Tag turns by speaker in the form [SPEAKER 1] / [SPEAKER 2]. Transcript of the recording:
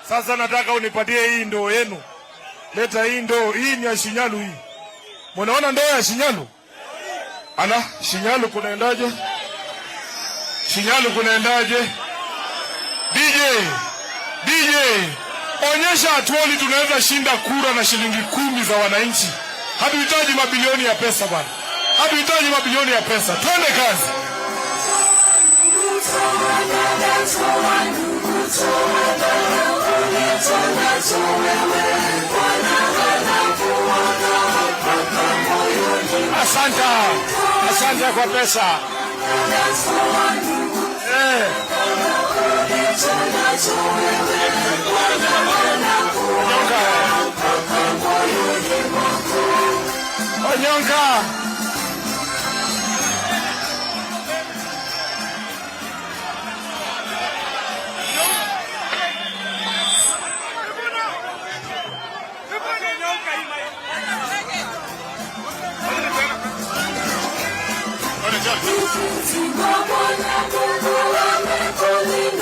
[SPEAKER 1] Sasa nataka unipatie hii ndoo yenu. Leta hii ndoo, hii ni ya Shinyalu hii. Munaona ndoo ya Shinyalu? Ala, Shinyalu kunaendaje? Shinyalu kunaendaje? DJ, onyesha Atwoli tunaweza shinda kura na shilingi 10 za wananchi. Hatuhitaji mabilioni ya pesa bwana. Hatuhitaji mabilioni ya pesa. Twende kazi. Asante kwa pesa. Onyonka. Onyonka.